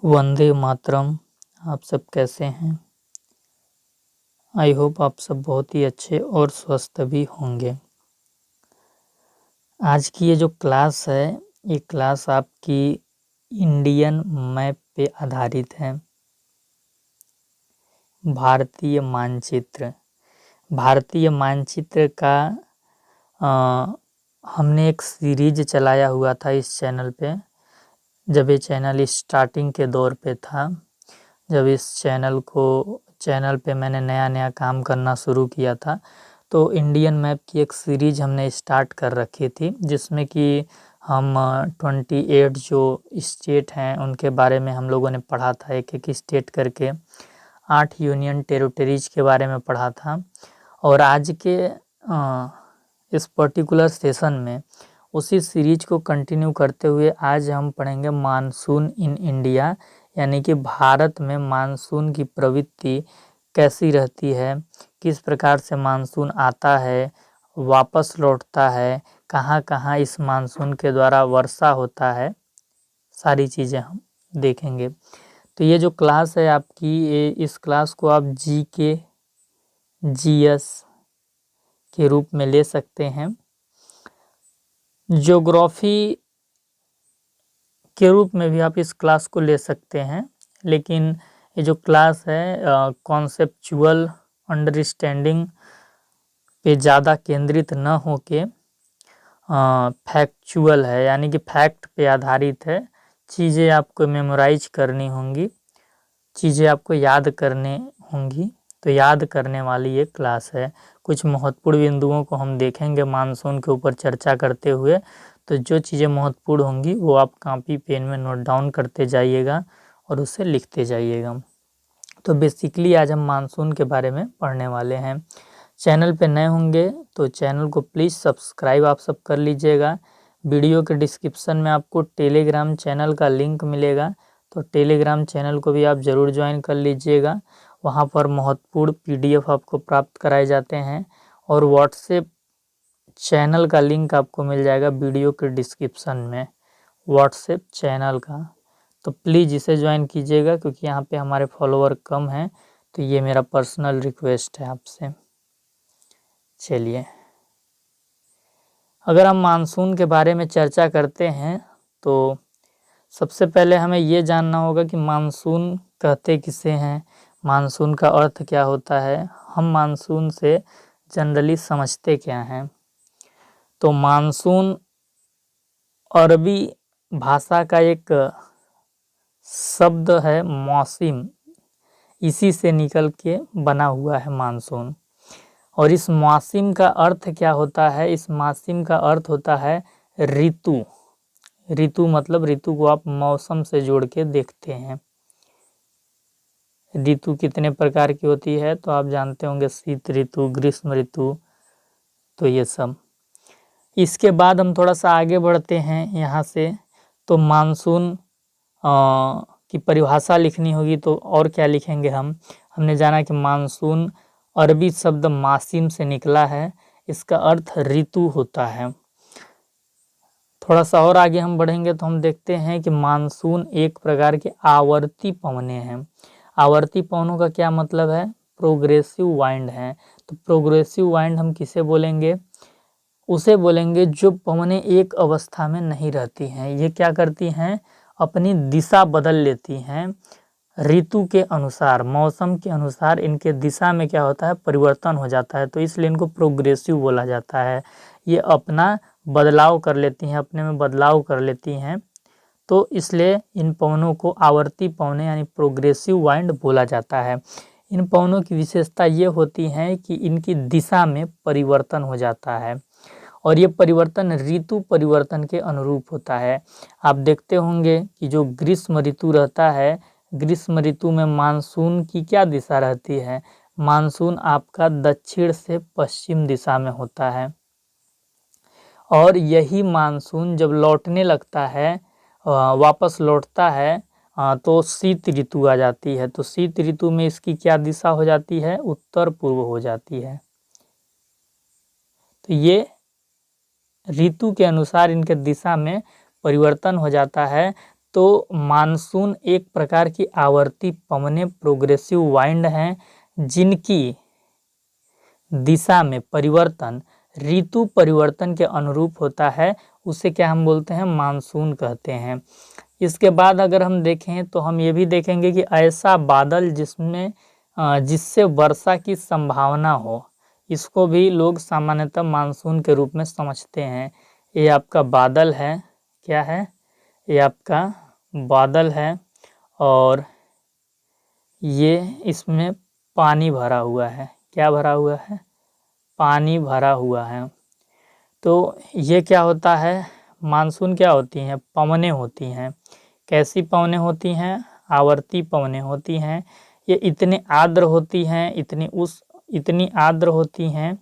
वंदे मातरम। आप सब कैसे हैं? आई होप आप सब बहुत ही अच्छे और स्वस्थ भी होंगे। आज की ये जो क्लास है, ये क्लास आपकी इंडियन मैप पे आधारित है। भारतीय मानचित्र का हमने एक सीरीज चलाया हुआ था इस चैनल पे। जब ये चैनल स्टार्टिंग के दौर पे था, जब इस चैनल पे मैंने नया काम करना शुरू किया था, तो इंडियन मैप की एक सीरीज हमने स्टार्ट कर रखी थी, जिसमें कि हम 28 जो स्टेट हैं उनके बारे में हम लोगों ने पढ़ा था। एक एक स्टेट करके 8 यूनियन टेरिटरीज के बारे में पढ़ा था। और आज के इस पर्टिकुलर सेशन में उसी सीरीज को कंटिन्यू करते हुए आज हम पढ़ेंगे मानसून इन इंडिया, यानी कि भारत में मानसून की प्रवृत्ति कैसी रहती है, किस प्रकार से मानसून आता है, वापस लौटता है, कहाँ कहाँ इस मानसून के द्वारा वर्षा होता है, सारी चीज़ें हम देखेंगे। तो ये जो क्लास है आपकी, इस क्लास को आप जीके, जीएस के रूप में ले सकते हैं, ज्योग्राफी के रूप में भी आप इस क्लास को ले सकते हैं। लेकिन ये जो क्लास है कॉन्सेप्चुअल अंडरस्टैंडिंग पे ज़्यादा केंद्रित न होके फैक्चुअल है, यानी कि फैक्ट पे आधारित है। चीज़ें आपको मेमोराइज करनी होंगी, चीज़ें आपको याद करने होंगी, तो याद करने वाली ये क्लास है। कुछ महत्वपूर्ण बिंदुओं को हम देखेंगे मानसून के ऊपर चर्चा करते हुए, तो जो चीज़ें महत्वपूर्ण होंगी वो आप कॉपी पेन में नोट डाउन करते जाइएगा और उसे लिखते जाइएगा। तो बेसिकली आज हम मानसून के बारे में पढ़ने वाले हैं। चैनल पे नए होंगे तो चैनल को प्लीज़ सब्सक्राइब आप सब कर लीजिएगा। वीडियो के डिस्क्रिप्शन में आपको टेलीग्राम चैनल का लिंक मिलेगा, तो टेलीग्राम चैनल को भी आप ज़रूर ज्वाइन कर लीजिएगा। वहाँ पर महत्वपूर्ण PDF आपको प्राप्त कराए जाते हैं। और व्हाट्सएप चैनल का लिंक आपको मिल जाएगा वीडियो के डिस्क्रिप्शन में, व्हाट्सएप चैनल का। तो प्लीज़ इसे ज्वाइन कीजिएगा, क्योंकि यहाँ पे हमारे फॉलोअर कम हैं, तो ये मेरा पर्सनल रिक्वेस्ट है आपसे। चलिए, अगर हम मानसून के बारे में चर्चा करते हैं तो सबसे पहले हमें ये जानना होगा कि मानसून कहते किसे हैं, मानसून का अर्थ क्या होता है, हम मानसून से जनरली समझते क्या हैं। तो मानसून अरबी भाषा का एक शब्द है मौसिम, इसी से निकल के बना हुआ है मानसून। और इस मौसिम का अर्थ क्या होता है? इस मौसिम का अर्थ होता है ऋतु। ऋतु मतलब ऋतु को आप मौसम से जोड़ के देखते हैं। ऋतु कितने प्रकार की होती है तो आप जानते होंगे, शीत ऋतु, ग्रीष्म ऋतु, तो ये सब। इसके बाद हम थोड़ा सा आगे बढ़ते हैं यहाँ से, तो मानसून की परिभाषा लिखनी होगी, तो और क्या लिखेंगे हमने जाना कि मानसून अरबी शब्द मासिम से निकला है, इसका अर्थ ऋतु होता है। थोड़ा सा और आगे हम बढ़ेंगे तो हम देखते हैं कि मानसून एक प्रकार के आवर्ती पवने हैं। आवर्ती पवनों का क्या मतलब है? प्रोग्रेसिव वाइंड है। तो प्रोग्रेसिव वाइंड हम किसे बोलेंगे? उसे बोलेंगे जो पवनें एक अवस्था में नहीं रहती हैं। ये क्या करती हैं? अपनी दिशा बदल लेती हैं ऋतु के अनुसार, मौसम के अनुसार इनके दिशा में क्या होता है? परिवर्तन हो जाता है, तो इसलिए इनको प्रोग्रेसिव बोला जाता है। ये अपना बदलाव कर लेती हैं, अपने में बदलाव कर लेती हैं, तो इसलिए इन पवनों को आवर्ती पवनें यानी प्रोग्रेसिव वाइंड बोला जाता है। इन पवनों की विशेषता ये होती है कि इनकी दिशा में परिवर्तन हो जाता है, और ये परिवर्तन ऋतु परिवर्तन के अनुरूप होता है। आप देखते होंगे कि जो ग्रीष्म ऋतु रहता है, ग्रीष्म ऋतु में मानसून की क्या दिशा रहती है? मानसून आपका दक्षिण से पश्चिम दिशा में होता है, और यही मानसून जब लौटने लगता है, वापस लौटता है, तो शीत ऋतु आ जाती है। तो शीत ऋतु में इसकी क्या दिशा हो जाती है? उत्तर पूर्व हो जाती है। तो ये ऋतु के अनुसार इनके दिशा में परिवर्तन हो जाता है, तो मानसून एक प्रकार की आवर्ती पवनें प्रोग्रेसिव वाइंड हैं जिनकी दिशा में परिवर्तन ऋतु परिवर्तन के अनुरूप होता है, उसे क्या हम बोलते हैं, मानसून कहते हैं। इसके बाद अगर हम देखें तो हम ये भी देखेंगे कि ऐसा बादल जिससे वर्षा की संभावना हो, इसको भी लोग सामान्यतः मानसून के रूप में समझते हैं। ये आपका बादल है, क्या है, ये आपका बादल है और ये इसमें पानी भरा हुआ है। क्या भरा हुआ है, पानी भरा हुआ है। तो ये क्या होता है, मानसून क्या होती हैं, पवनें होती हैं। कैसी पवनें होती हैं, आवर्ती पवनें होती हैं। ये इतने आर्द्र होती हैं, इतनी आर्द्र होती हैं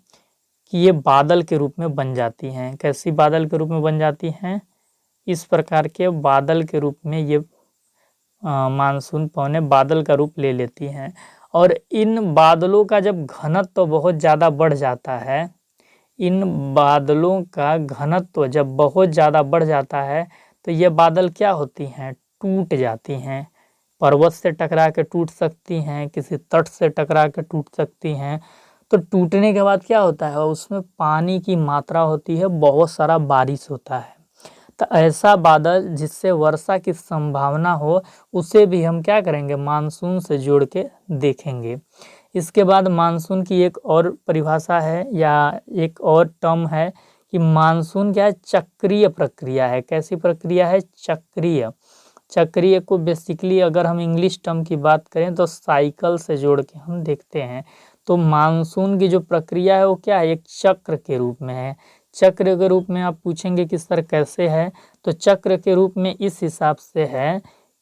कि ये बादल के रूप में बन जाती हैं। कैसी बादल के रूप में बन जाती हैं, इस प्रकार के बादल के रूप में ये मानसून पवनें बादल का रूप ले लेती हैं। और इन बादलों का जब घनत्व तो बहुत ज़्यादा बढ़ जाता है, इन बादलों का घनत्व जब बहुत ज़्यादा बढ़ जाता है तो ये बादल क्या होती हैं, टूट जाती हैं। पर्वत से टकरा के टूट सकती हैं, किसी तट से टकरा के टूट सकती हैं। तो टूटने के बाद क्या होता है, उसमें पानी की मात्रा होती है, बहुत सारा बारिश होता है। तो ऐसा बादल जिससे वर्षा की संभावना हो, उसे भी हम क्या करेंगे, मानसून से जोड़ के देखेंगे। इसके बाद मानसून की एक और परिभाषा है या एक और टर्म है कि मानसून क्या है, चक्रीय प्रक्रिया है। कैसी प्रक्रिया है, चक्रीय। चक्रीय को बेसिकली अगर हम इंग्लिश टर्म की बात करें तो साइकिल से जोड़ के हम देखते हैं। तो मानसून की जो प्रक्रिया है वो क्या है, एक चक्र के रूप में है। चक्र के रूप में आप पूछेंगे कि सर कैसे है, तो चक्र के रूप में इस हिसाब से है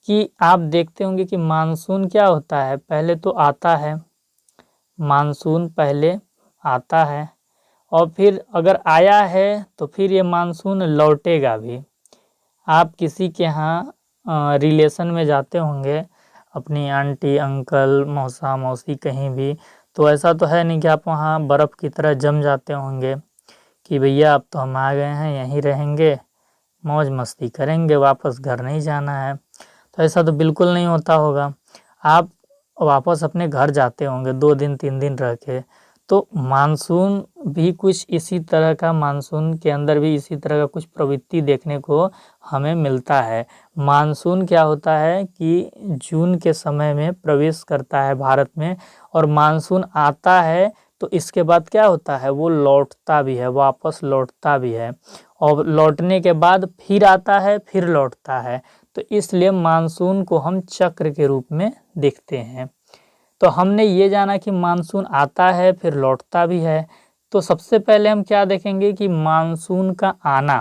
कि आप देखते होंगे कि मानसून क्या होता है, पहले तो आता है, मानसून पहले आता है और फिर अगर आया है तो फिर ये मानसून लौटेगा भी। आप किसी के यहाँ रिलेशन में जाते होंगे, अपनी आंटी अंकल मौसा मौसी कहीं भी, तो ऐसा तो है नहीं कि आप वहाँ बर्फ़ की तरह जम जाते होंगे कि भैया अब तो हम आ गए हैं, यहीं रहेंगे, मौज मस्ती करेंगे, वापस घर नहीं जाना है। तो ऐसा तो बिल्कुल नहीं होता होगा। आप वापस अपने घर जाते होंगे 2 दिन 3 दिन रह के। तो मानसून भी कुछ इसी तरह का, मानसून के अंदर भी इसी तरह का कुछ प्रवृत्ति देखने को हमें मिलता है। मानसून क्या होता है कि जून के समय में प्रवेश करता है भारत में, और मानसून आता है तो इसके बाद क्या होता है, वो लौटता भी है, वापस लौटता भी है, और लौटने के बाद फिर आता है, फिर लौटता है। तो इसलिए मानसून को हम चक्र के रूप में देखते हैं। तो हमने ये जाना कि मानसून आता है फिर लौटता भी है। तो सबसे पहले हम क्या देखेंगे कि मानसून का आना,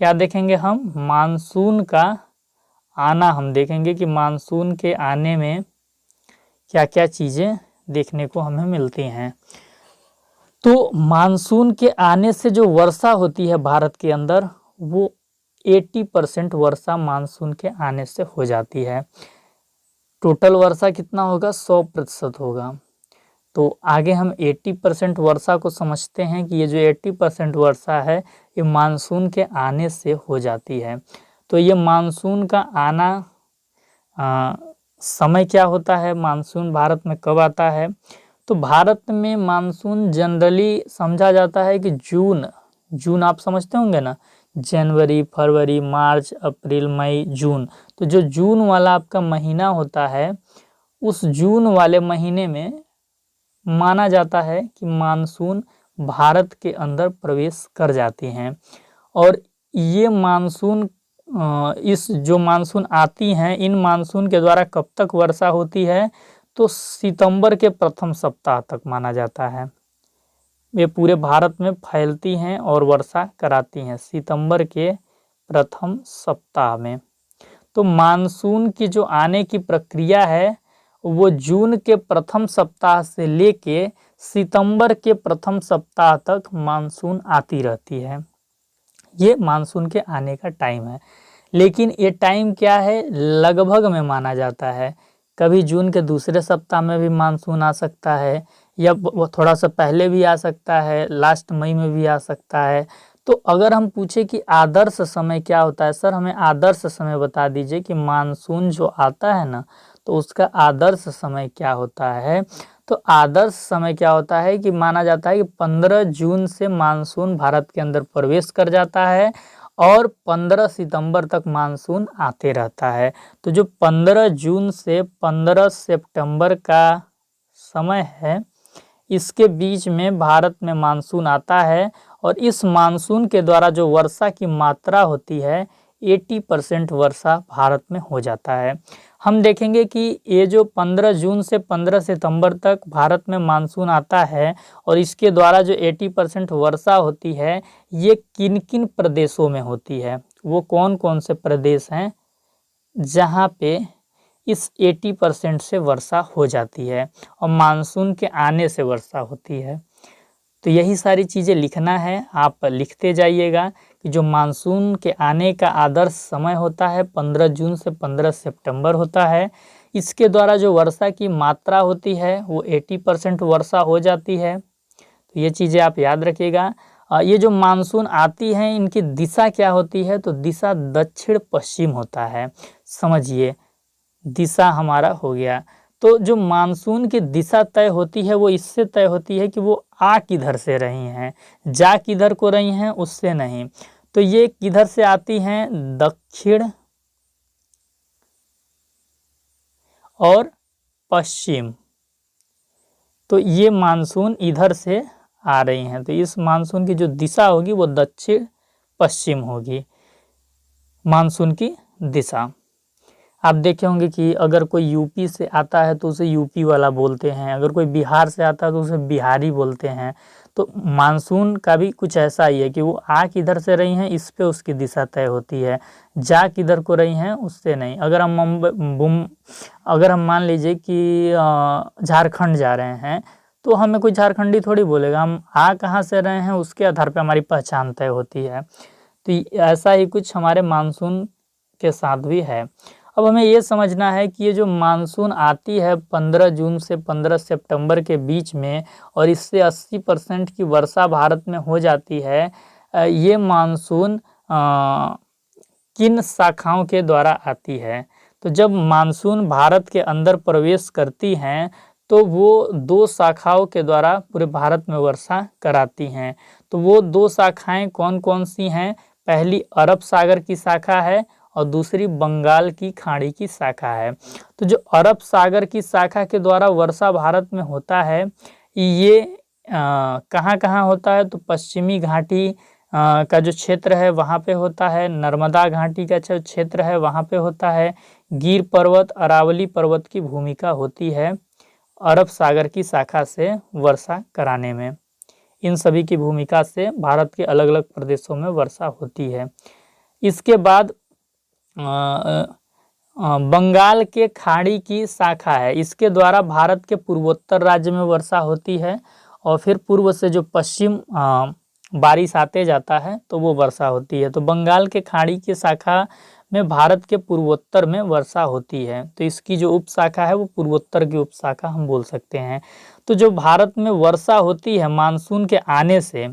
क्या देखेंगे हम, मानसून का आना हम देखेंगे कि मानसून के आने में क्या क्या चीज़ें देखने को हमें मिलती हैं। तो मानसून के आने से जो वर्षा होती है भारत के अंदर, वो 80% वर्षा मानसून के आने से हो जाती है। टोटल वर्षा कितना होगा, 100% होगा। तो आगे हम 80% वर्षा को समझते हैं कि ये जो 80% वर्षा है ये मानसून के आने से हो जाती है। तो ये मानसून का आना, समय क्या होता है, मानसून भारत में कब आता है, तो भारत में मानसून जनरली समझा जाता है कि जून आप समझते होंगे ना, जनवरी फरवरी मार्च अप्रैल मई जून। तो जो जून वाला आपका महीना होता है, उस जून वाले महीने में माना जाता है कि मानसून भारत के अंदर प्रवेश कर जाती हैं। और ये मानसून इस जो मानसून आती हैं, इन मानसून के द्वारा कब तक वर्षा होती है, तो सितंबर के प्रथम सप्ताह तक माना जाता है। ये पूरे भारत में फैलती हैं और वर्षा कराती हैं सितंबर के प्रथम सप्ताह में। तो मानसून की जो आने की प्रक्रिया है वो जून के प्रथम सप्ताह से लेके सितंबर के प्रथम सप्ताह तक मानसून आती रहती है। ये मानसून के आने का टाइम है। लेकिन ये टाइम क्या है, लगभग में माना जाता है। कभी जून के दूसरे सप्ताह में भी मानसून आ सकता है, या वो थोड़ा सा पहले भी आ सकता है, लास्ट मई में भी आ सकता है। तो अगर हम पूछे कि आदर्श समय क्या होता है, सर हमें आदर्श समय बता दीजिए कि मानसून जो आता है ना तो उसका आदर्श समय क्या होता है। तो आदर्श समय क्या होता है कि माना जाता है कि 15 जून से मानसून भारत के अंदर प्रवेश कर जाता है और 15 सितंबर तक मानसून आते रहता है। तो जो 15 जून से 15 सितंबर का समय है, इसके बीच में भारत में मानसून आता है और इस मानसून के द्वारा जो वर्षा की मात्रा होती है 80% वर्षा भारत में हो जाता है। हम देखेंगे कि ये जो 15 जून से 15 सितंबर तक भारत में मानसून आता है और इसके द्वारा जो 80% वर्षा होती है ये किन किन प्रदेशों में होती है, वो कौन कौन से प्रदेश हैं जहाँ पे इस 80% से वर्षा हो जाती है और मानसून के आने से वर्षा होती है। तो यही सारी चीज़ें लिखना है, आप लिखते जाइएगा कि जो मानसून के आने का आदर्श समय होता है 15 जून से 15 सितंबर होता है। इसके द्वारा जो वर्षा की मात्रा होती है वो 80% वर्षा हो जाती है। तो ये चीज़ें आप याद रखिएगा। ये जो मानसून आती है इनकी दिशा क्या होती है, तो दिशा दक्षिण पश्चिम होता है। समझिए, दिशा हमारा हो गया। तो जो मानसून की दिशा तय होती है वो इससे तय होती है कि वो आ किधर से रही हैं, जा किधर को रही हैं, उससे नहीं। तो ये किधर से आती हैं, दक्षिण और पश्चिम। तो ये मानसून इधर से आ रही हैं, तो इस मानसून की जो दिशा होगी वो दक्षिण पश्चिम होगी, मानसून की दिशा। आप देखे होंगे कि अगर कोई यूपी से आता है तो उसे यूपी वाला बोलते हैं, अगर कोई बिहार से आता है तो उसे बिहारी बोलते हैं। तो मानसून का भी कुछ ऐसा ही है कि वो आ किधर से रही हैं इस पे उसकी दिशा तय होती है, जा किधर को रही हैं उससे नहीं। अगर हम मान लीजिए कि झारखंड जा रहे हैं तो हमें कोई झारखंडी थोड़ी बोलेगा, हम आ कहाँ से रहे हैं उसके आधार पर हमारी पहचान तय होती है। तो ऐसा ही कुछ हमारे मानसून के साथ भी है। अब हमें ये समझना है कि ये जो मानसून आती है 15 जून से 15 सितंबर के बीच में और इससे 80% की वर्षा भारत में हो जाती है, ये मानसून किन शाखाओं के द्वारा आती है। तो जब मानसून भारत के अंदर प्रवेश करती हैं तो वो 2 शाखाओं के द्वारा पूरे भारत में वर्षा कराती हैं। तो वो 2 शाखाएं कौन कौन सी हैं, पहली अरब सागर की शाखा है और दूसरी बंगाल की खाड़ी की शाखा है। तो जो अरब सागर की शाखा के द्वारा वर्षा भारत में होता है ये कहाँ कहाँ होता है, तो पश्चिमी घाटी का जो क्षेत्र है वहाँ पे होता है, नर्मदा घाटी का जो क्षेत्र है वहाँ पे होता है, गिर पर्वत, अरावली पर्वत की भूमिका होती है अरब सागर की शाखा से वर्षा कराने में। इन सभी की भूमिका से भारत के अलग अलग प्रदेशों में वर्षा होती है। इसके बाद बंगाल के खाड़ी की शाखा है, इसके द्वारा भारत के पूर्वोत्तर राज्य में वर्षा होती है और फिर पूर्व से जो पश्चिम बारिश आते जाता है तो वो वर्षा होती है। तो बंगाल के खाड़ी की शाखा में भारत के पूर्वोत्तर में वर्षा होती है, तो इसकी जो उप शाखा है वो पूर्वोत्तर की उप शाखा हम बोल सकते हैं। तो जो भारत में वर्षा होती है मानसून के आने से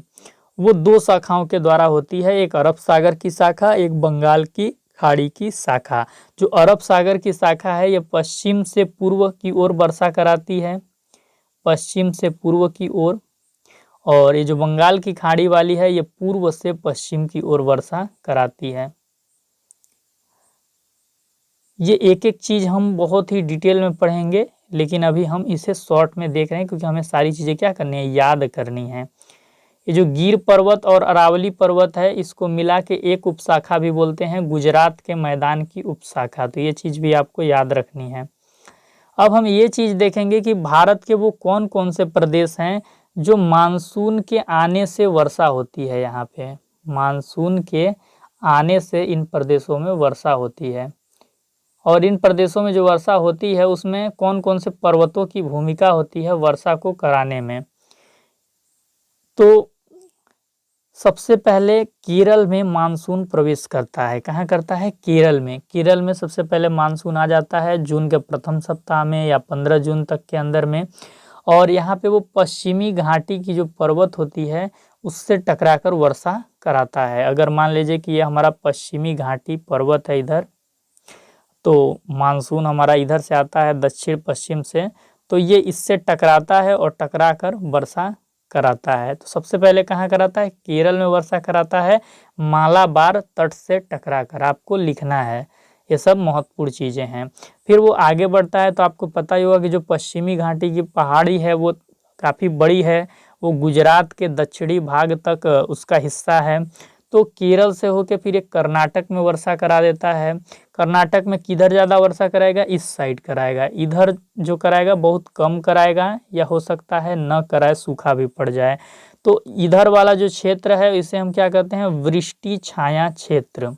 वो 2 शाखाओं के द्वारा होती है, एक अरब सागर की शाखा, एक बंगाल की खाड़ी की शाखा। जो अरब सागर की शाखा है ये पश्चिम से पूर्व की ओर वर्षा कराती है, पश्चिम से पूर्व की ओर, और ये जो बंगाल की खाड़ी वाली है ये पूर्व से पश्चिम की ओर वर्षा कराती है। ये एक एक चीज़ हम बहुत ही डिटेल में पढ़ेंगे, लेकिन अभी हम इसे शॉर्ट में देख रहे हैं क्योंकि हमें सारी चीज़ें क्या करनी है, याद करनी है। ये जो गिर पर्वत और अरावली पर्वत है इसको मिला के एक उपशाखा भी बोलते हैं, गुजरात के मैदान की उपशाखा। तो ये चीज़ भी आपको याद रखनी है। अब हम ये चीज़ देखेंगे कि भारत के वो कौन कौन से प्रदेश हैं जो मानसून के आने से वर्षा होती है। यहाँ पे मानसून के आने से इन प्रदेशों में वर्षा होती है और इन प्रदेशों में जो वर्षा होती है उसमें कौन कौन से पर्वतों की भूमिका होती है वर्षा को कराने में। तो सबसे पहले केरल में मानसून प्रवेश करता है। कहाँ करता है, केरल में। केरल में सबसे पहले मानसून आ जाता है जून के प्रथम सप्ताह में या 15 जून तक के अंदर में, और यहाँ पे वो पश्चिमी घाटी की जो पर्वत होती है उससे टकराकर वर्षा कराता है। अगर मान लीजिए कि ये हमारा पश्चिमी घाटी पर्वत है इधर, तो मानसून हमारा इधर से आता है दक्षिण पश्चिम से, तो ये इससे टकराता है और टकराकर वर्षा कराता है। तो सबसे पहले कहाँ कराता है? केरल में वर्षा कराता है, मालाबार तट से टकराकर, आपको लिखना है। ये सब महत्वपूर्ण चीज़ें हैं। फिर वो आगे बढ़ता है तो आपको पता ही होगा कि जो पश्चिमी घाटी की पहाड़ी है वो काफ़ी बड़ी है, वो गुजरात के दक्षिणी भाग तक उसका हिस्सा है। तो केरल से होके फिर एक कर्नाटक में वर्षा करा देता है। कर्नाटक में किधर ज़्यादा वर्षा कराएगा? इस साइड कराएगा। इधर जो कराएगा बहुत कम कराएगा, या हो सकता है न कराए, सूखा भी पड़ जाए। तो इधर वाला जो क्षेत्र है इसे हम क्या कहते हैं? वृष्टि छाया क्षेत्र।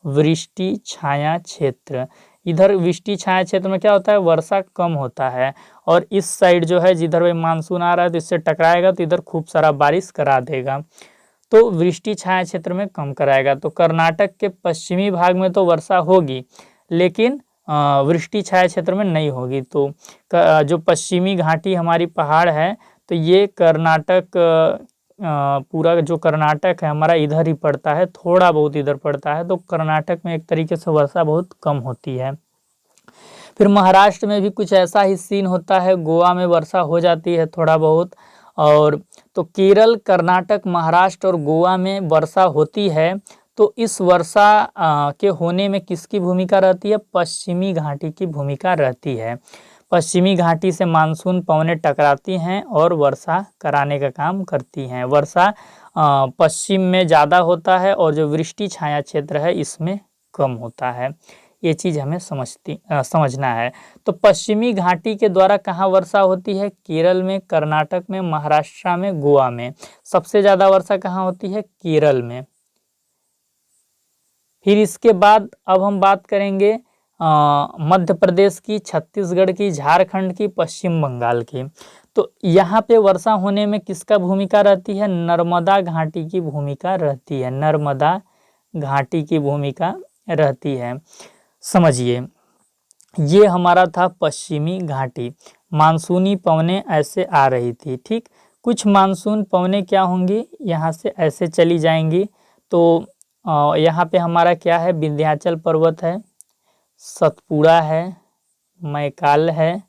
वृष्टि छाया क्षेत्र। इधर वृष्टि छाया क्षेत्र में क्या होता है? वर्षा कम होता है। और इस साइड जो है जिधर भाई मानसून आ रहा है तो इससे टकराएगा तो इधर खूब सारा बारिश करा देगा। तो वृष्टि छाया क्षेत्र में कम कराएगा। तो कर्नाटक के पश्चिमी भाग में तो वर्षा होगी, लेकिन वृष्टि छाया क्षेत्र में नहीं होगी। तो जो पश्चिमी घाटी हमारी पहाड़ है, तो ये कर्नाटक पूरा जो कर्नाटक है हमारा इधर ही पड़ता है, थोड़ा बहुत इधर पड़ता है। तो कर्नाटक में एक तरीके से वर्षा बहुत कम होती है। फिर महाराष्ट्र में भी कुछ ऐसा ही सीन होता है, गोवा में वर्षा हो जाती है थोड़ा बहुत। और तो केरल, कर्नाटक, महाराष्ट्र और गोवा में वर्षा होती है। तो इस वर्षा के होने में किसकी भूमिका रहती है? पश्चिमी घाटी की भूमिका रहती है। पश्चिमी घाटी से मानसून पवनें टकराती हैं और वर्षा कराने का काम करती हैं। वर्षा पश्चिम में ज़्यादा होता है और जो वृष्टि छाया क्षेत्र है इसमें कम होता है। ये चीज़ हमें समझना है। तो पश्चिमी घाटी के द्वारा कहाँ वर्षा होती है? केरल में, कर्नाटक में, महाराष्ट्र में, गोवा में। सबसे ज़्यादा वर्षा कहाँ होती है? केरल में। फिर इसके बाद अब हम बात करेंगे मध्य प्रदेश की, छत्तीसगढ़ की, झारखंड की, पश्चिम बंगाल की। तो यहाँ पे वर्षा होने में किसका भूमिका रहती है? नर्मदा घाटी की भूमिका रहती है। नर्मदा घाटी की भूमिका रहती है। समझिए, ये हमारा था पश्चिमी घाटी। मानसूनी पवनें ऐसे आ रही थी, ठीक। कुछ मानसून पवनें क्या होंगी? यहाँ से ऐसे चली जाएंगी। तो यहाँ पे हमारा क्या है? विंध्याचल पर्वत है, सतपुड़ा है, मैकाल है।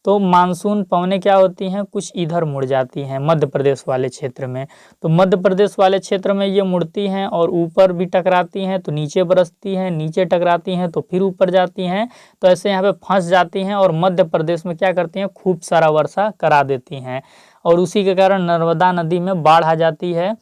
तो मानसून पवनें क्या होती हैं? कुछ इधर मुड़ जाती हैं मध्य प्रदेश वाले क्षेत्र में। तो मध्य प्रदेश वाले क्षेत्र में ये मुड़ती हैं और ऊपर भी टकराती हैं तो नीचे बरसती हैं, नीचे टकराती हैं तो फिर ऊपर जाती हैं। तो ऐसे यहाँ पे फंस जाती हैं और मध्य प्रदेश में क्या करती हैं? खूब सारा वर्षा करा देती हैं और उसी के कारण नर्मदा नदी में बाढ़ आ जाती है।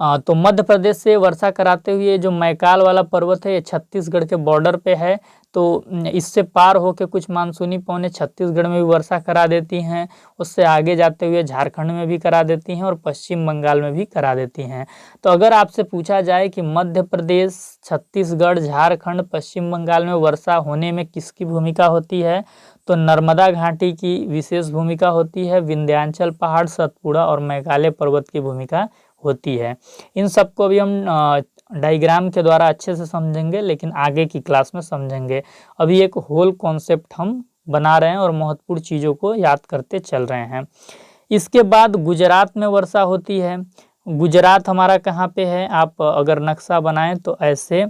तो मध्य प्रदेश से वर्षा कराते हुए जो मैकाल वाला पर्वत है ये छत्तीसगढ़ के बॉर्डर पे है। तो इससे पार होकर कुछ मानसूनी पवनें छत्तीसगढ़ में भी वर्षा करा देती हैं, उससे आगे जाते हुए झारखंड में भी करा देती हैं और पश्चिम बंगाल में भी करा देती हैं। तो अगर आपसे पूछा जाए कि मध्य प्रदेश, छत्तीसगढ़, झारखंड, पश्चिम बंगाल में वर्षा होने में किसकी भूमिका होती है, तो नर्मदा घाटी की विशेष भूमिका होती है। विंध्याचल पहाड़, सतपुड़ा और मैकाले पर्वत की भूमिका होती है। इन सबको भी हम डायग्राम के द्वारा अच्छे से समझेंगे, लेकिन आगे की क्लास में समझेंगे। अभी एक होल कॉन्सेप्ट हम बना रहे हैं और महत्वपूर्ण चीज़ों को याद करते चल रहे हैं। इसके बाद गुजरात में वर्षा होती है। गुजरात हमारा कहाँ पे है? आप अगर नक्शा बनाएं तो ऐसे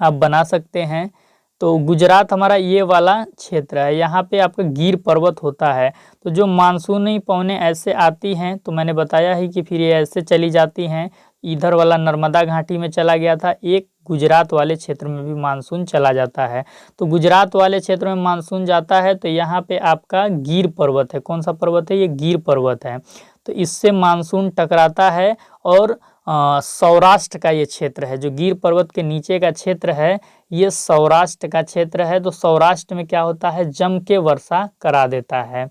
आप बना सकते हैं। तो गुजरात हमारा ये वाला क्षेत्र है, यहाँ पे आपका गिर पर्वत होता है। तो जो मानसूनी पवनें ऐसे आती हैं, तो मैंने बताया ही कि फिर ये ऐसे चली जाती हैं। इधर वाला नर्मदा घाटी में चला गया था, एक गुजरात वाले क्षेत्र में भी मानसून चला जाता है। तो गुजरात वाले क्षेत्र में मानसून जाता है तो यहाँ पे आपका गिर पर्वत है। कौन सा पर्वत है? ये गिर पर्वत है। तो इससे मानसून टकराता है और सौराष्ट्र का ये क्षेत्र है, जो गिर पर्वत के नीचे का क्षेत्र है ये सौराष्ट्र का क्षेत्र है। तो सौराष्ट्र में क्या होता है? जम के वर्षा करा देता है।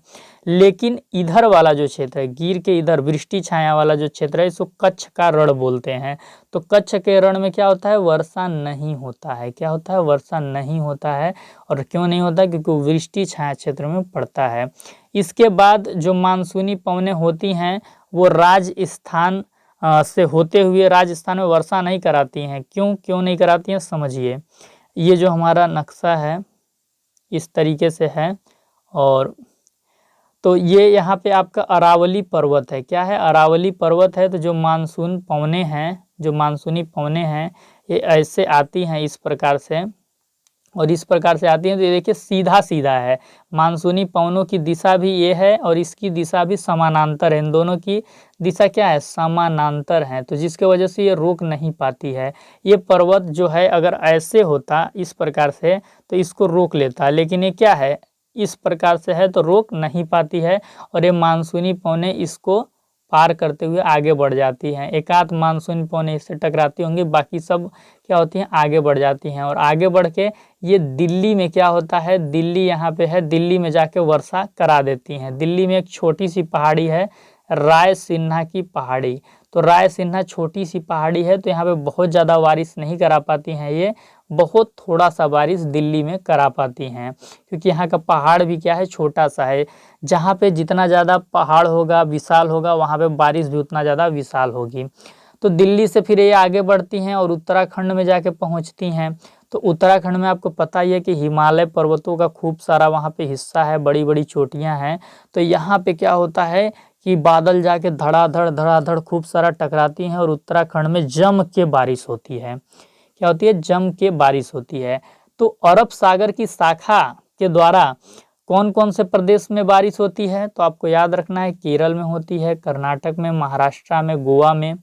लेकिन इधर वाला जो क्षेत्र है, गिर के इधर वृष्टि छाया वाला जो क्षेत्र है, इसको कच्छ का रण बोलते हैं। तो कच्छ के रण में क्या होता है? वर्षा नहीं होता है। क्या होता है? वर्षा नहीं होता है। और क्यों नहीं होता? क्योंकि वो वृष्टि छाया क्षेत्र में पड़ता है। इसके बाद जो मानसूनी पवनें होती हैं वो राजस्थान से होते हुए राजस्थान में वर्षा नहीं कराती हैं। क्यों नहीं कराती हैं? समझिए, ये जो हमारा नक्शा है इस तरीके से है। और तो ये यहाँ पे आपका अरावली पर्वत है। क्या है? अरावली पर्वत है। तो जो मानसून पवनें हैं, जो मानसूनी पवनें हैं, ये ऐसे आती हैं इस प्रकार से, और इस प्रकार से आती हैं। तो ये देखिए सीधा सीधा है, मानसूनी पवनों की दिशा भी ये है और इसकी दिशा भी समानांतर है। इन दोनों की दिशा क्या है? समानांतर है। तो जिसके वजह से ये रोक नहीं पाती है। ये पर्वत जो है अगर ऐसे होता इस प्रकार से तो इसको रोक लेता, लेकिन ये क्या है? इस प्रकार से है तो रोक नहीं पाती है, और ये मानसूनी पवनें इसको पार करते हुए आगे बढ़ जाती हैं। एकाध मानसूनी पवनें इससे टकराती होंगी, बाकी सब क्या होती हैं? आगे बढ़ जाती हैं। और आगे बढ़ के ये दिल्ली में क्या होता है? दिल्ली यहाँ पे है, दिल्ली में जाके वर्षा करा देती हैं। दिल्ली में एक छोटी सी पहाड़ी है, रायसिन्हा की पहाड़ी। तो रायसिन्हा छोटी सी पहाड़ी है, तो यहाँ पे बहुत ज़्यादा बारिश नहीं करा पाती हैं। ये बहुत थोड़ा सा बारिश दिल्ली में करा पाती हैं, क्योंकि यहाँ का पहाड़ भी क्या है? छोटा सा है। जहाँ पे जितना ज़्यादा पहाड़ होगा, विशाल होगा, वहाँ पे बारिश भी उतना ज़्यादा विशाल होगी। तो दिल्ली से फिर ये आगे बढ़ती हैं और उत्तराखंड में जाके पहुँचती हैं। तो उत्तराखंड में आपको पता ही है कि हिमालय पर्वतों का खूब सारा वहाँ पे हिस्सा है, बड़ी बड़ी चोटियाँ हैं। तो यहाँ पे क्या होता है कि बादल जाके धड़ाधड़ खूब सारा टकराती हैं और उत्तराखंड में जम के बारिश होती है। क्या होती है? जम के बारिश होती है। तो अरब सागर की शाखा के द्वारा कौन कौन से प्रदेश में बारिश होती है? तो आपको याद रखना है, केरल में होती है, कर्नाटक में, महाराष्ट्र में, गोवा में।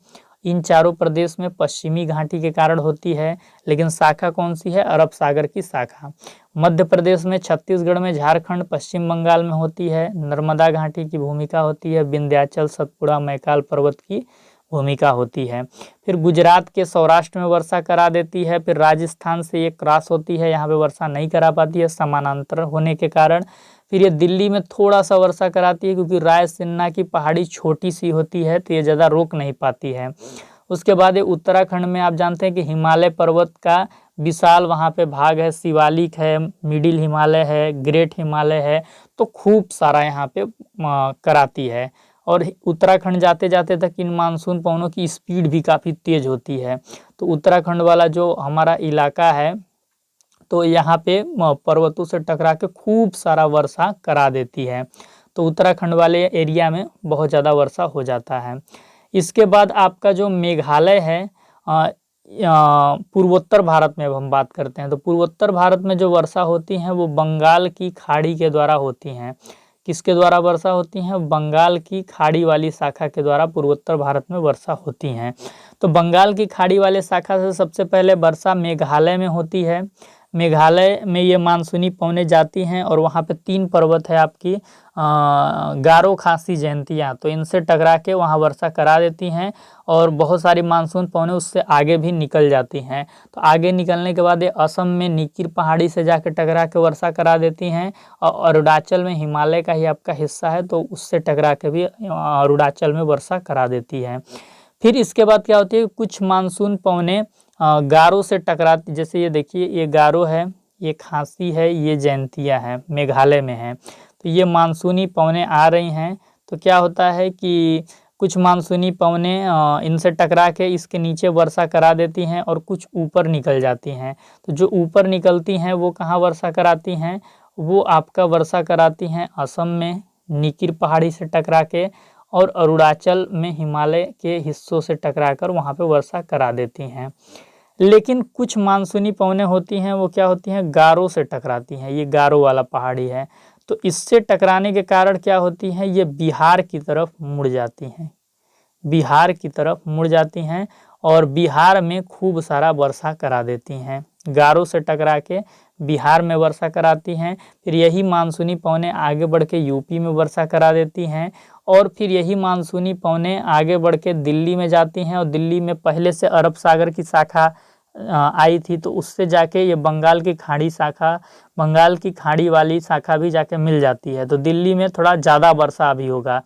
इन चारों प्रदेश में पश्चिमी घाटी के कारण होती है, लेकिन शाखा कौन सी है? अरब सागर की शाखा। मध्य प्रदेश में, छत्तीसगढ़ में, झारखंड, पश्चिम बंगाल में होती है। नर्मदा घाटी की भूमिका होती है, विंध्याचल, सतपुड़ा, मैकाल पर्वत की भूमिका होती है। फिर गुजरात के सौराष्ट्र में वर्षा करा देती है। फिर राजस्थान से ये क्रॉस होती है, यहाँ पे वर्षा नहीं करा पाती है समानांतर होने के कारण। फिर ये दिल्ली में थोड़ा सा वर्षा कराती है, क्योंकि रायसिन्हा की पहाड़ी छोटी सी होती है, तो ये ज़्यादा रोक नहीं पाती है। उसके बाद ये उत्तराखंड में आप जानते हैं कि हिमालय पर्वत का विशाल वहाँ पे भाग है, शिवालिक है, मिडिल हिमालय है, ग्रेट हिमालय है। तो खूब सारा यहाँ पे कराती है। और उत्तराखंड जाते जाते तक इन मानसून पवनों की स्पीड भी काफ़ी तेज होती है। तो उत्तराखंड वाला जो हमारा इलाका है, तो यहाँ पे पर्वतों से टकरा के खूब सारा वर्षा करा देती है। तो उत्तराखंड वाले एरिया में बहुत ज़्यादा वर्षा हो जाता है। इसके बाद आपका जो मेघालय है, पूर्वोत्तर भारत में अब हम बात करते हैं। तो पूर्वोत्तर भारत में जो वर्षा होती है वो बंगाल की खाड़ी के द्वारा होती हैं। किसके द्वारा वर्षा होती हैं? बंगाल की खाड़ी वाली शाखा के द्वारा पूर्वोत्तर भारत में वर्षा होती हैं। तो बंगाल की खाड़ी वाले शाखा से सबसे पहले वर्षा मेघालय में होती है। मेघालय में ये मानसूनी पवनें जाती हैं और वहाँ पे 3 पर्वत है आपकी, गारो, खासी, जयंतिया। तो इनसे टकरा के वहाँ वर्षा करा देती हैं और बहुत सारी मानसून पवनें उससे आगे भी निकल जाती हैं। तो आगे निकलने के बाद ये असम में नीकिर पहाड़ी से जाके टकरा के वर्षा करा देती हैं, और अरुणाचल में, हिमालय का ही आपका हिस्सा है, तो उससे टकरा के भी अरुणाचल में वर्षा करा देती है। फिर इसके बाद क्या होती है? कुछ मानसून पवनें गारो से टकराती, जैसे ये देखिए, ये गारो है, ये खासी है, ये जयंतिया है, मेघालय में है। तो ये मानसूनी पवनें आ रही हैं। तो क्या होता है कि कुछ मानसूनी पवनें इनसे टकरा के इसके नीचे वर्षा करा देती हैं और कुछ ऊपर निकल जाती हैं। तो जो ऊपर निकलती हैं वो कहाँ वर्षा कराती हैं? वो आपका वर्षा कराती हैं असम में नीकिर पहाड़ी से टकरा के, और अरुणाचल में हिमालय के हिस्सों से टकराकर वहाँ पे वर्षा करा देती हैं। लेकिन कुछ मानसूनी पवनें होती हैं, वो क्या होती हैं? गारो से टकराती हैं। ये गारो वाला पहाड़ी है, तो इससे टकराने के कारण क्या होती हैं? ये बिहार की तरफ मुड़ जाती हैं, बिहार की तरफ मुड़ जाती हैं और बिहार में खूब सारा वर्षा करा देती हैं। गारो से टकरा के बिहार में वर्षा कराती हैं। फिर यही मानसूनी पवनें आगे बढ़ के यूपी में वर्षा करा देती हैं, और फिर यही मानसूनी पवनें आगे बढ़ के दिल्ली में जाती हैं, और दिल्ली में पहले से अरब सागर की शाखा आई थी, तो उससे जाके ये बंगाल की खाड़ी शाखा, बंगाल की खाड़ी वाली शाखा भी जाके मिल जाती है। तो दिल्ली में थोड़ा ज़्यादा वर्षा अभी होगा।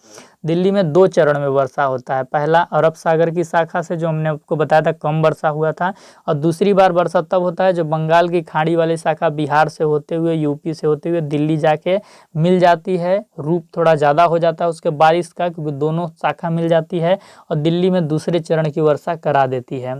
दिल्ली में 2 चरण में वर्षा होता है। पहला अरब सागर की शाखा से, जो हमने आपको बताया था कम वर्षा हुआ था, और दूसरी बार वर्षा तब होता है जब बंगाल की खाड़ी वाली शाखा बिहार से होते हुए, यूपी से होते हुए दिल्ली जाके मिल जाती है। रूप थोड़ा ज़्यादा हो जाता है उसके बारिश का, क्योंकि दोनों शाखा मिल जाती है और दिल्ली में दूसरे चरण की वर्षा करा देती है।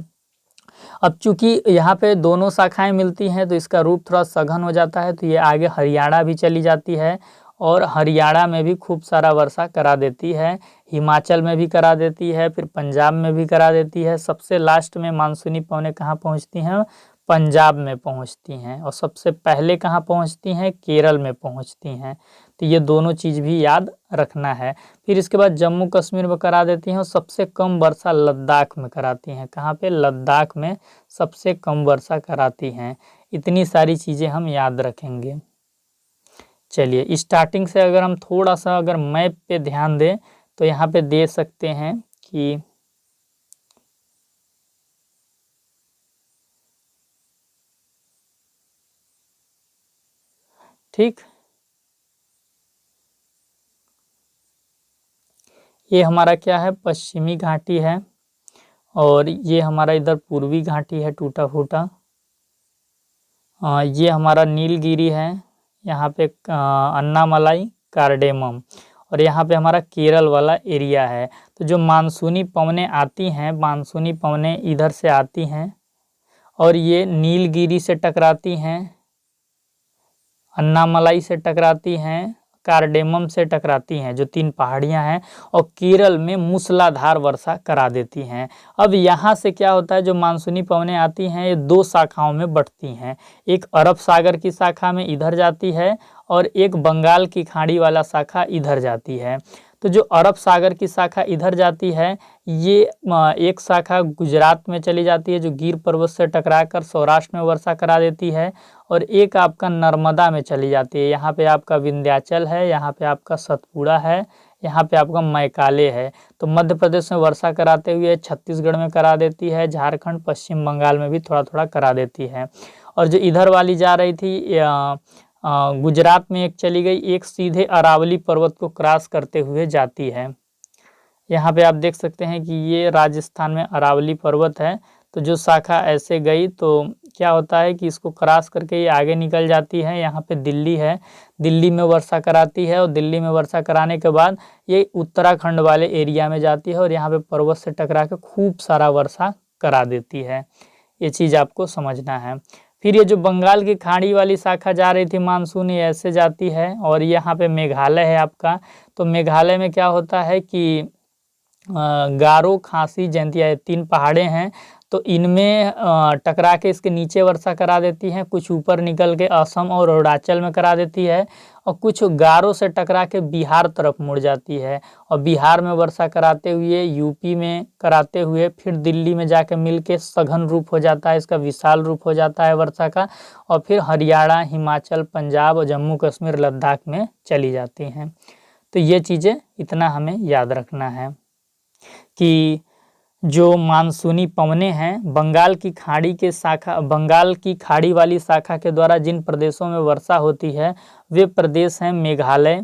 अब चूंकि यहाँ पे दोनों शाखाएं मिलती हैं, तो इसका रूप थोड़ा सघन हो जाता है, तो ये आगे हरियाणा भी चली जाती है और हरियाणा में भी खूब सारा वर्षा करा देती है, हिमाचल में भी करा देती है, फिर पंजाब में भी करा देती है। सबसे लास्ट में मानसूनी पवनें कहाँ पहुँचती हैं? पंजाब में पहुँचती हैं। और सबसे पहले कहाँ पहुँचती हैं? केरल में पहुँचती हैं। तो ये दोनों चीज़ भी याद रखना है। फिर इसके बाद जम्मू कश्मीर में करा देती हैं और सबसे कम वर्षा लद्दाख में कराती हैं। कहाँ पे? लद्दाख में सबसे कम वर्षा कराती हैं। इतनी सारी चीज़ें हम याद रखेंगे। चलिए स्टार्टिंग से अगर हम थोड़ा सा अगर मैप पे ध्यान दें तो यहाँ पे दे सकते हैं कि ठीक, ये हमारा क्या है? पश्चिमी घाटी है और ये हमारा इधर पूर्वी घाटी है टूटा फूटा। ये हमारा नीलगिरी है, यहाँ पे अन्नामलाई, कार्डेमम, और यहाँ पे हमारा केरल वाला एरिया है। तो जो मानसूनी पवनें आती हैं, मानसूनी पवनें इधर से आती हैं और ये नीलगिरी से टकराती हैं, अन्नामलाई से टकराती हैं, कार्डेमम से टकराती हैं, जो 3 पहाड़ियां हैं, और केरल में मूसलाधार वर्षा करा देती हैं। अब यहाँ से क्या होता है? जो मानसूनी पवनें आती हैं ये 2 शाखाओं में बंटती हैं। एक अरब सागर की शाखा में इधर जाती है और एक बंगाल की खाड़ी वाला शाखा इधर जाती है। तो जो अरब सागर की शाखा इधर जाती है, ये एक शाखा गुजरात में चली जाती है जो गिर पर्वत से टकराकर सौराष्ट्र में वर्षा करा देती है, और एक आपका नर्मदा में चली जाती है। यहाँ पे आपका विंध्याचल है, यहाँ पे आपका सतपुड़ा है, यहाँ पे आपका मैकाले है। तो मध्य प्रदेश में वर्षा कराते हुए छत्तीसगढ़ में करा देती है, झारखंड, पश्चिम बंगाल में भी थोड़ा थोड़ा करा देती है। और जो इधर वाली जा रही थी गुजरात में एक चली गई, एक सीधे अरावली पर्वत को क्रॉस करते हुए जाती है। यहाँ पे आप देख सकते हैं कि ये राजस्थान में अरावली पर्वत है। तो जो शाखा ऐसे गई तो क्या होता है कि इसको क्रॉस करके ये आगे निकल जाती है। यहाँ पे दिल्ली है, दिल्ली में वर्षा कराती है, और दिल्ली में वर्षा कराने के बाद ये उत्तराखंड वाले एरिया में जाती है और यहाँ पे पर्वत से टकरा के खूब सारा वर्षा करा देती है। ये चीज़ आपको समझना है। फिर ये जो बंगाल की खाड़ी वाली शाखा जा रही थी मानसून, ये ऐसे जाती है और यहाँ पे मेघालय है आपका। तो मेघालय में क्या होता है कि गारो, खासी, जैंतिया, 3 पहाड़े हैं। तो इनमें टकरा के इसके नीचे वर्षा करा देती हैं, कुछ ऊपर निकल के असम और अरुणाचल में करा देती है, और कुछ गारो से टकरा के बिहार तरफ मुड़ जाती है, और बिहार में वर्षा कराते हुए यूपी में कराते हुए फिर दिल्ली में जाके मिल के सघन रूप हो जाता है, इसका विशाल रूप हो जाता है वर्षा का, और फिर हरियाणा, हिमाचल, पंजाब और जम्मू कश्मीर, लद्दाख में चली जाती हैं। तो ये चीज़ें इतना हमें याद रखना है कि जो मानसूनी पवनें हैं बंगाल की खाड़ी के शाखा, बंगाल की खाड़ी वाली शाखा के द्वारा जिन प्रदेशों में वर्षा होती है वे प्रदेश हैं मेघालय,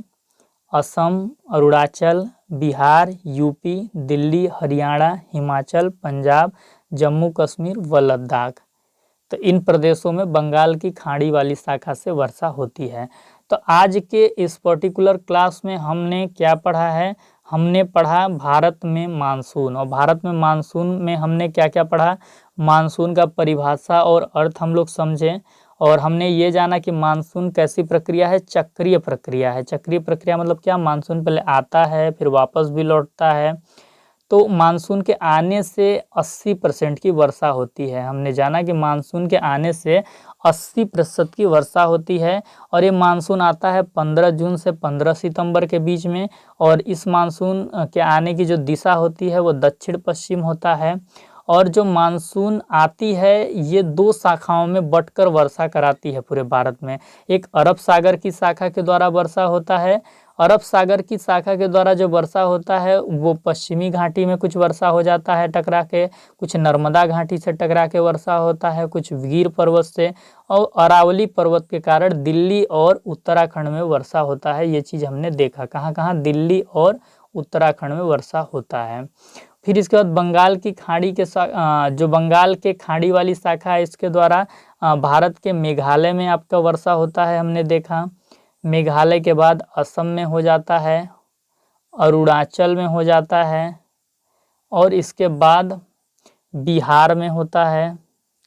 असम, अरुणाचल, बिहार, यूपी, दिल्ली, हरियाणा, हिमाचल, पंजाब, जम्मू कश्मीर व लद्दाख। तो इन प्रदेशों में बंगाल की खाड़ी वाली शाखा से वर्षा होती है। तो आज के इस पर्टिकुलर क्लास में हमने क्या पढ़ा है? हमने पढ़ा भारत में मानसून, और भारत में मानसून में हमने क्या क्या पढ़ा? मानसून का परिभाषा और अर्थ हम लोग समझे, और हमने ये जाना कि मानसून कैसी प्रक्रिया है? चक्रीय प्रक्रिया है। चक्रीय प्रक्रिया मतलब क्या? मानसून पहले आता है फिर वापस भी लौटता है। तो मानसून के आने से 80% की वर्षा होती है। हमने जाना कि मानसून के आने से 80% की वर्षा होती है, और ये मानसून आता है 15 जून से 15 सितंबर के बीच में, और इस मानसून के आने की जो दिशा होती है वो दक्षिण पश्चिम होता है। और जो मानसून आती है ये 2 शाखाओं में बंटकर वर्षा कराती है पूरे भारत में। एक अरब सागर की शाखा के द्वारा वर्षा होता है, अरब सागर की शाखा के द्वारा जो वर्षा होता है वो पश्चिमी घाटी में कुछ वर्षा हो जाता है टकरा के, कुछ नर्मदा घाटी से टकरा के वर्षा होता है, कुछ गिर पर्वत से, और अरावली पर्वत के कारण दिल्ली और उत्तराखंड में वर्षा होता है। ये चीज़ हमने देखा, कहाँ कहाँ? दिल्ली और उत्तराखंड में वर्षा होता है। फिर इसके बाद बंगाल की खाड़ी के जो बंगाल के खाड़ी वाली शाखा है इसके द्वारा भारत के मेघालय में आपका वर्षा होता है, हमने देखा। मेघालय के बाद असम में हो जाता है, अरुणाचल में हो जाता है, और इसके बाद बिहार में होता है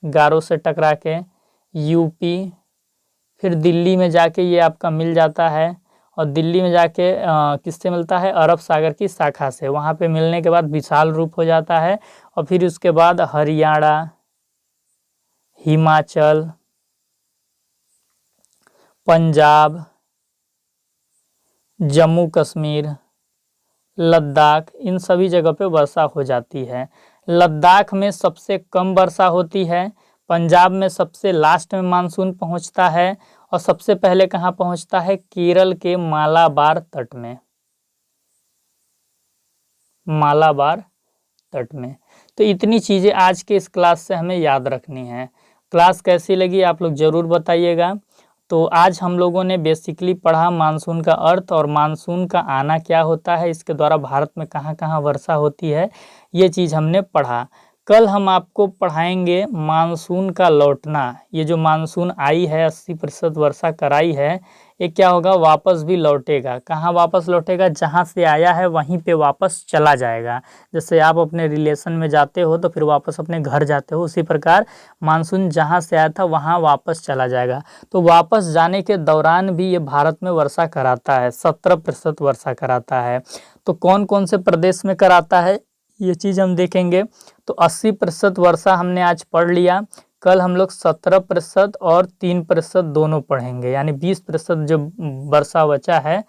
गारो से टकरा के, यूपी, फिर दिल्ली में जाके ये आपका मिल जाता है, और दिल्ली में जाके किससे मिलता है, अरब सागर की शाखा से। वहाँ पे मिलने के बाद विशाल रूप हो जाता है और फिर उसके बाद हरियाणा, हिमाचल, पंजाब, जम्मू कश्मीर, लद्दाख, इन सभी जगह पे वर्षा हो जाती है। लद्दाख में सबसे कम वर्षा होती है, पंजाब में सबसे लास्ट में मानसून पहुंचता है और सबसे पहले कहाँ पहुंचता है, केरल के मालाबार तट में, मालाबार तट में। तो इतनी चीज़ें आज के इस क्लास से हमें याद रखनी है। क्लास कैसी लगी आप लोग ज़रूर बताइएगा। तो आज हम लोगों ने बेसिकली पढ़ा मानसून का अर्थ और मानसून का आना क्या होता है, इसके द्वारा भारत में कहाँ कहाँ वर्षा होती है, ये चीज़ हमने पढ़ा। कल हम आपको पढ़ाएंगे मानसून का लौटना। ये जो मानसून आई है, 80% वर्षा कराई है, ये क्या होगा, वापस भी लौटेगा। कहाँ वापस लौटेगा, जहाँ से आया है वहीं पे वापस चला जाएगा। जैसे आप अपने रिलेशन में जाते हो तो फिर वापस अपने घर जाते हो, उसी प्रकार मानसून जहाँ से आया था वहाँ वापस चला जाएगा। तो वापस जाने के दौरान भी ये भारत में वर्षा कराता है, 17% वर्षा कराता है। तो कौन कौन से प्रदेश में कराता है ये चीज़ हम देखेंगे। तो 80% वर्षा हमने आज पढ़ लिया। कल हम लोग 17% और 3% दोनों पढ़ेंगे, यानी 20% जो वर्षा बचा है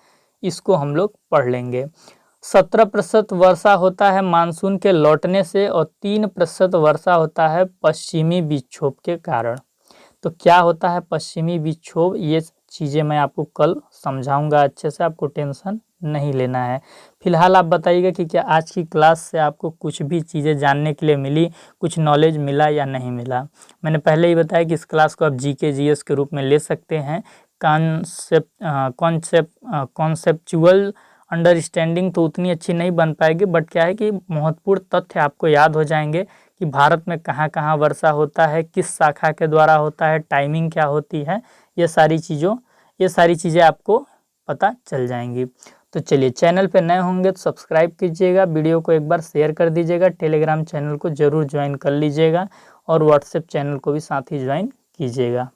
इसको हम लोग पढ़ लेंगे। 17% वर्षा होता है मानसून के लौटने से और 3% वर्षा होता है पश्चिमी विक्षोभ के कारण। तो क्या होता है पश्चिमी विक्षोभ, ये चीज़ें मैं आपको कल समझाऊंगा अच्छे से, आपको टेंशन नहीं लेना है। फिलहाल आप बताइएगा कि क्या आज की क्लास से आपको कुछ भी चीज़ें जानने के लिए मिली, कुछ नॉलेज मिला या नहीं मिला। मैंने पहले ही बताया कि इस क्लास को आप जीके जीएस के रूप में ले सकते हैं। कॉन्सेप्चुअल अंडरस्टैंडिंग तो उतनी अच्छी नहीं बन पाएगी, बट क्या है कि महत्वपूर्ण तथ्य आपको याद हो जाएंगे कि भारत में कहाँ कहाँ वर्षा होता है, किस शाखा के द्वारा होता है, टाइमिंग क्या होती है, ये सारी चीज़ें आपको पता चल जाएंगी। तो चलिए, चैनल पे नए होंगे तो सब्सक्राइब कीजिएगा, वीडियो को एक बार शेयर कर दीजिएगा, टेलीग्राम चैनल को ज़रूर ज्वाइन कर लीजिएगा और व्हाट्सएप चैनल को भी साथ ही ज्वाइन कीजिएगा।